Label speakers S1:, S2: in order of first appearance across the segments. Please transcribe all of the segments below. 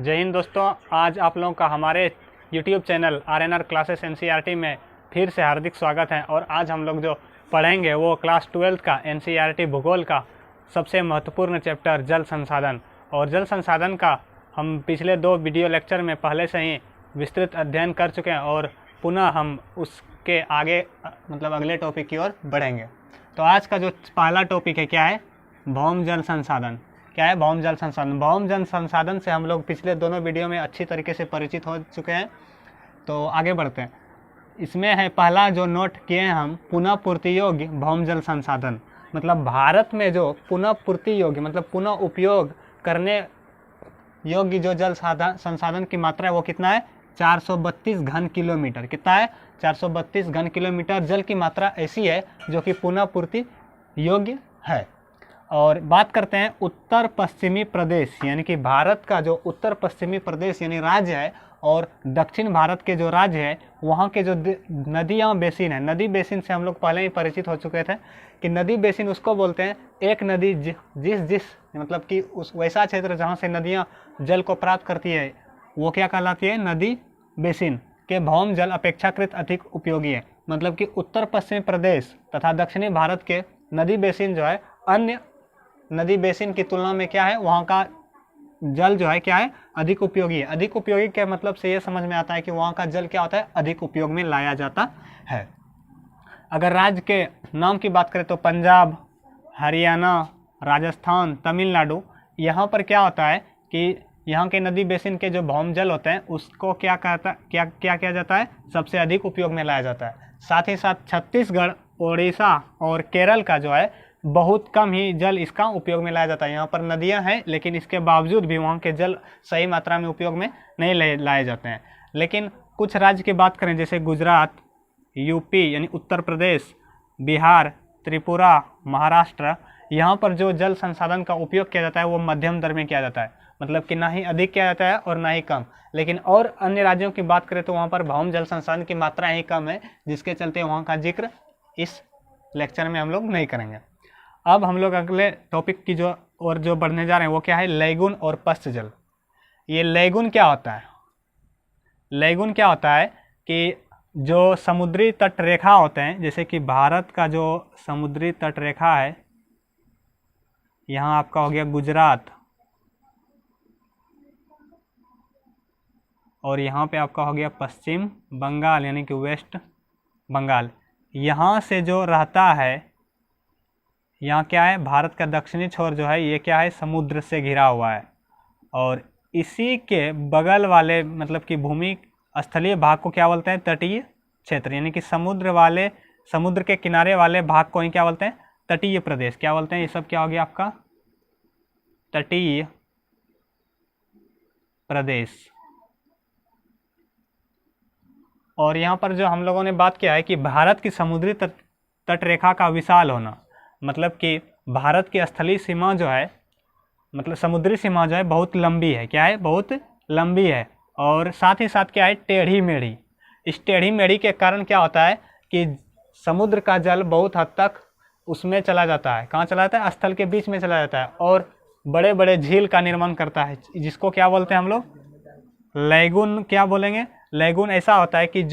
S1: जय हिंद दोस्तों। आज आप लोगों का हमारे YouTube channel RNR classes NCERT में फिर से हार्दिक स्वागत है। और आज हम लोग जो पढ़ेंगे वो क्लास 12 का NCERT भूगोल का सबसे महत्वपूर्ण चैप्टर जल संसाधन। और जल संसाधन का हम पिछले 2 वीडियो लेक्चर में पहले से ही विस्तृत अध्ययन कर चुके हैं और पुनः हम उसके आगे मतलब अगले टॉपिक की ओर बढ़ेंगे। तो आज का जो पहला टॉपिक है क्या है, भौम जल संसाधन। क्या है भौम जल संसाधन? भौम जल संसाधन से हम लोग पिछले दोनों वीडियो में अच्छी तरीके से परिचित हो चुके हैं। तो आगे बढ़ते हैं। इसमें है पहला जो नोट किए हैं हम, पुनः पूर्ति योग्य भौम जल संसाधन। मतलब भारत में जो पुनः पूर्ति योग्य मतलब पुनः उपयोग करने योग्य जो जल संसाधन की मात्रा है वो कितना है, 432 घन किलोमीटर। कितना है? 432 घन किलोमीटर जल की मात्रा ऐसी है जो कि पुनः पूर्ति योग्य है। और बात करते हैं उत्तर पश्चिमी प्रदेश, यानी कि भारत का जो उत्तर पश्चिमी प्रदेश यानी राज्य है और दक्षिण भारत के जो राज्य है वहाँ के जो नदियाँ बेसिन है, नदी बेसिन से हम लोग पहले ही परिचित हो चुके थे कि नदी बेसिन उसको बोलते हैं एक नदी जिस मतलब कि उस वैसा क्षेत्र जहाँ से नदियाँ जल को प्राप्त करती है वो क्या कहलाती है, नदी बेसिन के भौम जल अपेक्षाकृत अधिक उपयोगी है। मतलब कि उत्तर पश्चिमी प्रदेश तथा दक्षिणी भारत के नदी बेसिन जो है अन्य नदी बेसिन की तुलना में क्या है, वहाँ का जल जो है क्या है, अधिक उपयोगी है। अधिक उपयोगी के मतलब से ये समझ में आता है कि वहाँ का जल क्या होता है, अधिक उपयोग में लाया जाता है। अगर राज्य के नाम की बात करें तो पंजाब, हरियाणा, राजस्थान, तमिलनाडु, यहाँ पर क्या होता है कि यहाँ के नदी बेसिन के जो भौम जल होते हैं उसको क्या किया जाता है, सबसे अधिक उपयोग में लाया जाता है। साथ ही साथ छत्तीसगढ़, उड़ीसा और केरल का जो है बहुत कम ही जल इसका उपयोग में लाया जाता है। यहाँ पर नदियाँ हैं लेकिन इसके बावजूद भी वहाँ के जल सही मात्रा में उपयोग में नहीं लाए जाते हैं। लेकिन कुछ राज्य की बात करें जैसे गुजरात, यूपी यानी उत्तर प्रदेश, बिहार, त्रिपुरा, महाराष्ट्र, यहाँ पर जो जल संसाधन का उपयोग किया जाता है वो मध्यम दर में किया जाता है। मतलब कि ना ही अधिक किया जाता है और ना ही कम। लेकिन और अन्य राज्यों की बात करें तो वहाँ पर भौम जल संसाधन की मात्रा ही कम है, जिसके चलते वहाँ का जिक्र इस लेक्चर में हम लोग नहीं करेंगे। अब हम लोग अगले टॉपिक की जो बढ़ने जा रहे हैं वो क्या है, लैगून और पश्च जल। ये लैगून क्या होता है? लैगून क्या होता है कि जो समुद्री तट रेखा होते हैं, जैसे कि भारत का जो समुद्री तट रेखा है, यहाँ आपका हो गया गुजरात और यहाँ पे आपका हो गया पश्चिम बंगाल यानी कि वेस्ट बंगाल। यहाँ से जो रहता है, यहाँ क्या है, भारत का दक्षिणी छोर जो है ये क्या है, समुद्र से घिरा हुआ है। और इसी के बगल वाले मतलब कि भूमि स्थलीय भाग को क्या बोलते हैं, तटीय क्षेत्र। यानी कि समुद्र के किनारे वाले भाग को ही क्या बोलते हैं, तटीय प्रदेश। क्या बोलते हैं, ये सब क्या हो गया आपका, तटीय प्रदेश। और यहाँ पर जो हम लोगों ने बात किया है कि भारत की समुद्री तट रेखा का विशाल होना, मतलब कि भारत की स्थलीय सीमा जो है मतलब समुद्री सीमा जो है बहुत लंबी है। क्या है, बहुत लंबी है। और साथ ही साथ क्या है, टेढ़ी मेढ़ी। इस टेढ़ी मेढ़ी के कारण क्या होता है कि समुद्र का जल बहुत हद तक उसमें चला जाता है। कहाँ चला जाता है, स्थल के बीच में चला जाता है और बड़े बड़े झील का निर्माण करता है, जिसको क्या बोलते हैं हम लोग, लैगून। क्या बोलेंगे, लैगून ऐसा होता है कि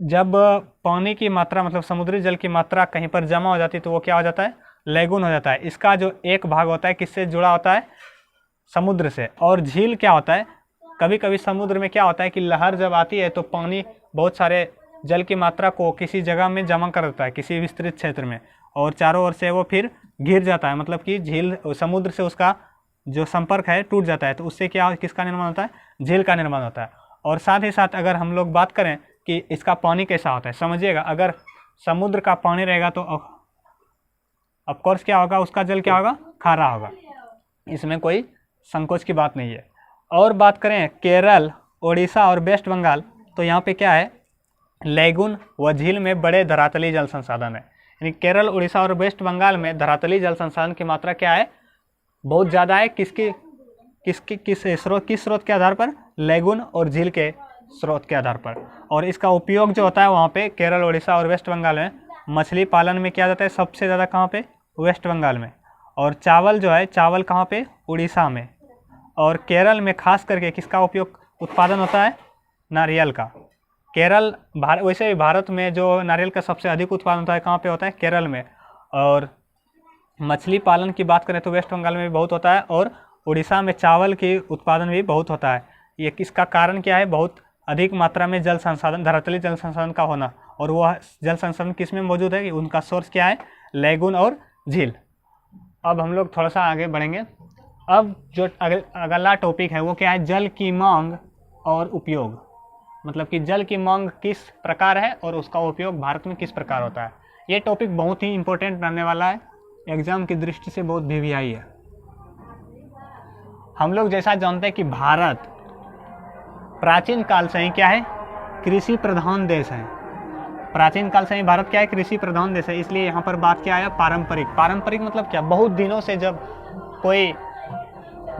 S1: जब पानी की मात्रा मतलब समुद्री जल की मात्रा कहीं पर जमा हो जाती है तो वो क्या हो जाता है, लैगून हो जाता है। इसका जो एक भाग होता है किससे जुड़ा होता है, समुद्र से। और झील क्या होता है, कभी कभी समुद्र में क्या होता है कि लहर जब आती है तो पानी बहुत सारे जल की मात्रा को किसी जगह में जमा कर देता है, किसी विस्तृत क्षेत्र में, और चारों ओर से वो फिर घिर जाता है। मतलब कि झील समुद्र से उसका जो संपर्क है टूट जाता है। तो उससे क्या किसका निर्माण होता है, झील का निर्माण होता है। और साथ ही साथ अगर हम लोग बात करें कि इसका पानी कैसा होता है, समझिएगा, अगर समुद्र का पानी रहेगा तो ऑफ कोर्स क्या होगा, उसका जल क्या होगा, खारा होगा। इसमें कोई संकोच की बात नहीं है। और बात करें केरल, उड़ीसा और वेस्ट बंगाल, तो यहाँ पे क्या है, लैगून व झील में बड़े धरातली जल संसाधन है। यानी केरल, उड़ीसा और वेस्ट बंगाल में धरातली जल संसाधन की मात्रा क्या है, बहुत ज़्यादा है। किस स्रोत के आधार पर, लैगून और झील के स्रोत के आधार पर। और इसका उपयोग जो होता है वहाँ पे केरल, उड़ीसा और वेस्ट बंगाल में मछली पालन में किया जाता है सबसे ज़्यादा। कहाँ पे, वेस्ट बंगाल में। और चावल जो है, चावल कहाँ पे, उड़ीसा में। और केरल में खास करके किसका उपयोग उत्पादन होता है? नारियल का। केरल वैसे भी भारत में जो नारियल का सबसे अधिक उत्पादन होता है कहाँ पे होता है? केरल में। और मछली पालन की बात करें तो वेस्ट बंगाल में भी बहुत होता है, और उड़ीसा में चावल की उत्पादन भी बहुत होता है। ये किसका कारण क्या है? बहुत अधिक मात्रा में जल संसाधन, धरातलीय जल संसाधन का होना। और वह जल संसाधन किस में मौजूद है कि उनका सोर्स क्या है? लैगून और झील। अब हम लोग थोड़ा सा आगे बढ़ेंगे। अब जो अगला टॉपिक है वो क्या है? जल की मांग और उपयोग। मतलब कि जल की मांग किस प्रकार है और उसका उपयोग भारत में किस प्रकार होता है। ये टॉपिक बहुत ही इंपॉर्टेंट रहने वाला है, एग्जाम की दृष्टि से बहुत वीवीआई है। हम लोग जैसा जानते हैं कि भारत प्राचीन काल से ही क्या है? कृषि प्रधान देश है। प्राचीन काल से ही भारत क्या है? कृषि प्रधान देश है। इसलिए यहाँ पर बात क्या आया? पारंपरिक। पारंपरिक मतलब क्या? बहुत दिनों से जब कोई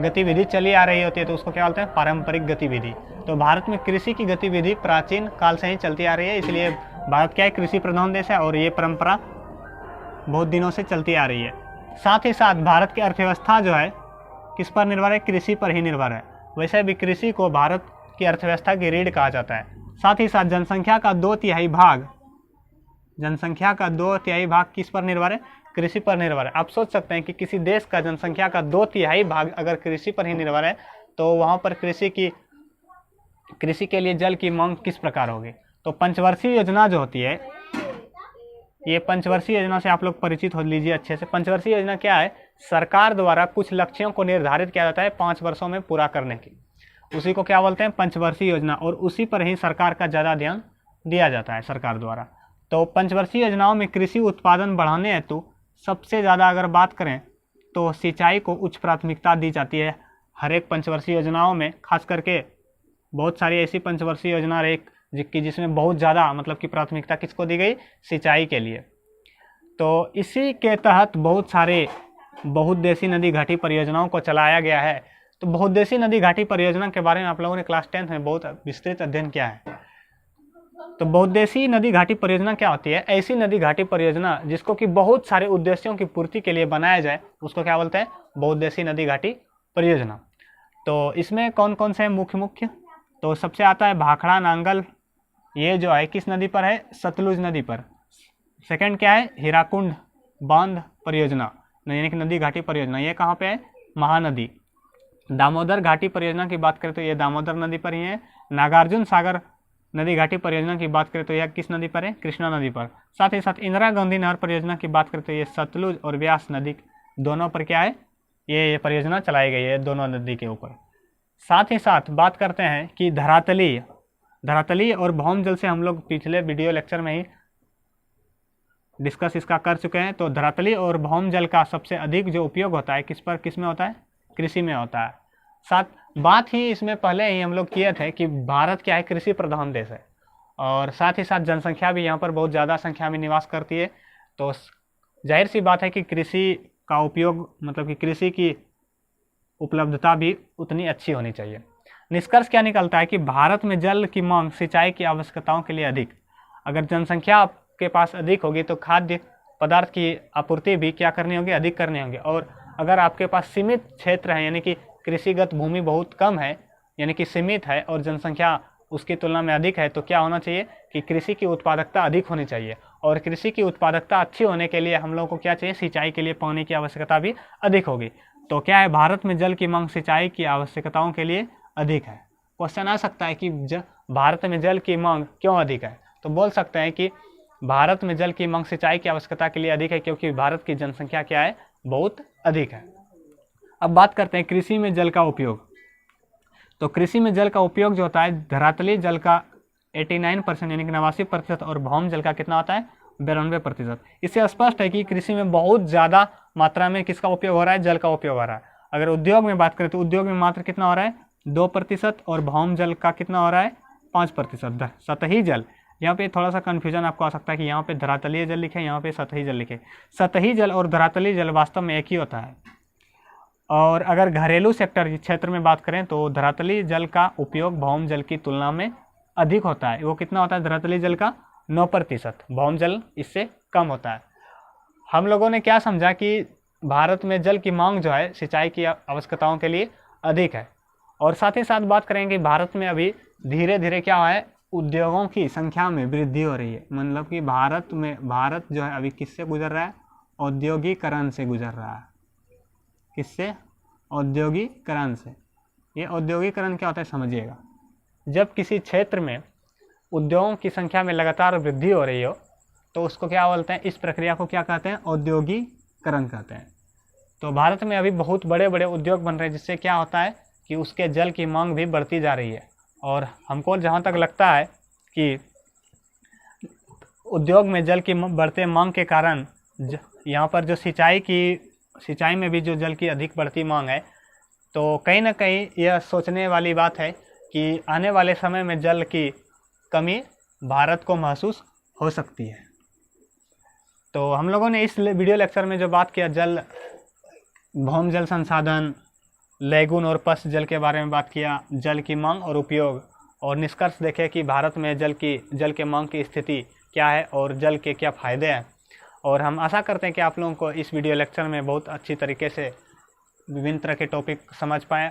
S1: गतिविधि चली आ रही होती है तो उसको क्या बोलते हैं? पारंपरिक गतिविधि। तो भारत में कृषि की गतिविधि प्राचीन काल से ही चलती आ रही है, इसलिए भारत क्या है? कृषि प्रधान देश है, और ये परंपरा बहुत दिनों से चलती आ रही है। साथ ही साथ भारत की अर्थव्यवस्था जो है किस पर निर्भर है? कृषि पर ही निर्भर है। वैसे भी कृषि को भारत की अर्थव्यवस्था की रीढ़ कहा जाता है। साथ ही साथ जनसंख्या का 2/3 भाग, जनसंख्या का 2/3 भाग किस पर निर्भर है? कृषि पर निर्भर है। आप सोच सकते हैं कि किसी देश का जनसंख्या का 2/3 भाग अगर कृषि पर ही निर्भर है तो वहाँ पर कृषि के लिए जल की मांग किस प्रकार होगी। तो पंचवर्षीय योजना जो होती है, ये पंचवर्षीय योजना से आप लोग परिचित हो लीजिए अच्छे से। पंचवर्षीय योजना क्या है? सरकार द्वारा कुछ लक्ष्यों को निर्धारित किया जाता है 5 वर्षों में पूरा करने की, उसी को क्या बोलते हैं? पंचवर्षीय योजना। और उसी पर ही सरकार का ज़्यादा ध्यान दिया जाता है सरकार द्वारा। तो पंचवर्षीय योजनाओं में कृषि उत्पादन बढ़ाने हेतु सबसे ज़्यादा अगर बात करें तो सिंचाई को उच्च प्राथमिकता दी जाती है हर एक पंचवर्षीय योजनाओं में। खास करके बहुत सारी ऐसी पंचवर्षीय योजना रही जिसमें बहुत ज़्यादा मतलब कि प्राथमिकता किसको दी गई? सिंचाई के लिए। तो इसी के तहत बहुत सारे बहुउद्देशीय नदी घाटी परियोजनाओं को चलाया गया है। तो बहुउद्देशीय नदी घाटी परियोजना के बारे में आप लोगों ने क्लास 10th में बहुत विस्तृत अध्ययन किया है। तो बहुउद्देशीय नदी घाटी परियोजना क्या होती है? ऐसी नदी घाटी परियोजना जिसको कि बहुत सारे उद्देश्यों की पूर्ति के लिए बनाया जाए, उसको क्या बोलते हैं? बहुउद्देशीय नदी घाटी परियोजना। तो इसमें कौन कौन से हैं मुख्य? तो सबसे आता है भाखड़ा नांगल, ये जो है किस नदी पर है? सतलुज नदी पर। सेकंड क्या है? हीराकुंड बांध परियोजना, यानी कि नदी घाटी परियोजना, ये कहाँ पे है? महानदी। दामोदर घाटी परियोजना की बात करें तो ये दामोदर नदी पर ही है। नागार्जुन सागर नदी घाटी परियोजना की बात करें तो यह किस नदी पर है? कृष्णा नदी पर। साथ ही साथ इंदिरा गांधी नहर परियोजना की बात करें तो ये सतलुज और व्यास नदी दोनों पर क्या है? ये परियोजना चलाई गई है दोनों नदी के ऊपर। साथ ही साथ बात करते हैं कि धरातलीय और भौम जल से हम लोग पिछले वीडियो लेक्चर में ही डिस्कस इसका कर चुके हैं। तो धरातलीय और भौम जल का सबसे अधिक जो उपयोग होता है किस में होता है? कृषि में होता है। साथ बात ही इसमें पहले ही हम लोग किए थे कि भारत क्या है? कृषि प्रधान देश है, और साथ ही साथ जनसंख्या भी यहाँ पर बहुत ज़्यादा संख्या में निवास करती है। तो जाहिर सी बात है कि कृषि का उपयोग मतलब कि कृषि की उपलब्धता भी उतनी अच्छी होनी चाहिए। निष्कर्ष क्या निकलता है कि भारत में जल की मांग सिंचाई की आवश्यकताओं के लिए अधिक। अगर जनसंख्या आपके पास अधिक होगी तो खाद्य पदार्थ की आपूर्ति भी क्या करनी होगी? अधिक करनी होगी। और अगर आपके पास सीमित क्षेत्र है, यानी कि कृषिगत भूमि बहुत कम है, यानी कि सीमित है, और जनसंख्या उसकी तुलना में अधिक है, तो क्या होना चाहिए कि कृषि की उत्पादकता अधिक होनी चाहिए। और कृषि की उत्पादकता अच्छी होने के लिए हम लोगों को क्या चाहिए? सिंचाई के लिए पानी की आवश्यकता भी अधिक होगी। तो क्या है? भारत में जल की मांग सिंचाई की आवश्यकताओं के लिए अधिक है। क्वेश्चन आ सकता है कि भारत में जल की मांग क्यों अधिक है? तो बोल सकते हैं कि भारत में जल की मांग सिंचाई की आवश्यकता के लिए अधिक है क्योंकि भारत की जनसंख्या क्या है? बहुत अधिक है। अब बात करते हैं कृषि में जल का उपयोग। तो कृषि में जल का उपयोग जो होता है, धरातलीय जल का 89% यानी कि 89%, और भौम जल का कितना होता है? 92%। इससे स्पष्ट है कि कृषि में बहुत ज़्यादा मात्रा में किसका उपयोग हो रहा है? जल का उपयोग हो रहा है। अगर उद्योग में बात करें तो उद्योग में मात्र कितना हो रहा है? 2%, और भौम जल का कितना हो रहा है? 5%। सतही जल, यहाँ पे थोड़ा सा कन्फ्यूजन आपको आ सकता है कि यहाँ पे धरातलीय जल लिखे, यहाँ पे सतही जल लिखे। सतही जल और धरातलीय जल वास्तव में एक ही होता है। और अगर घरेलू सेक्टर क्षेत्र में बात करें तो धरातलीय जल का उपयोग भौम जल की तुलना में अधिक होता है। वो कितना होता है? धरातलीय जल का 9%, भौम जल इससे कम होता है। हम लोगों ने क्या समझा कि भारत में जल की मांग जो है सिंचाई की आवश्यकताओं के लिए अधिक है। और साथ ही साथ बात करेंगे कि भारत में अभी धीरे धीरे क्या हुआ है, उद्योगों की संख्या में वृद्धि हो रही है। मतलब कि भारत जो है अभी किससे गुजर रहा है, औद्योगिकरण से गुजर रहा है। किससे? औद्योगिकरण से। ये औद्योगिकरण क्या होता है समझिएगा। जब किसी क्षेत्र में उद्योगों की संख्या में लगातार वृद्धि हो रही हो तो उसको क्या बोलते हैं, इस प्रक्रिया को क्या कहते हैं, औद्योगिकरण कहते हैं। तो भारत में अभी बहुत बड़े बड़े उद्योग बन रहे हैं, जिससे क्या होता है कि उसके जल की मांग भी बढ़ती जा रही है। और हमको जहाँ तक लगता है कि उद्योग में जल की बढ़ते मांग के कारण यहाँ पर जो सिंचाई में भी जो जल की अधिक बढ़ती मांग है, तो कहीं ना कहीं यह सोचने वाली बात है कि आने वाले समय में जल की कमी भारत को महसूस हो सकती है। तो हम लोगों ने इस वीडियो लेक्चर में जो बात किया, भौम जल संसाधन, लैगून और पश्च जल के बारे में बात किया, जल की मांग और उपयोग, और निष्कर्ष देखे कि भारत में जल के मांग की स्थिति क्या है और जल के क्या फ़ायदे हैं। और हम आशा करते हैं कि आप लोगों को इस वीडियो लेक्चर में बहुत अच्छी तरीके से विभिन्न तरह के टॉपिक समझ पाएँ।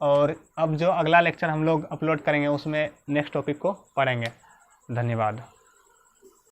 S1: और अब जो अगला लेक्चर हम लोग अपलोड करेंगे उसमें नेक्स्ट टॉपिक को पढ़ेंगे। धन्यवाद।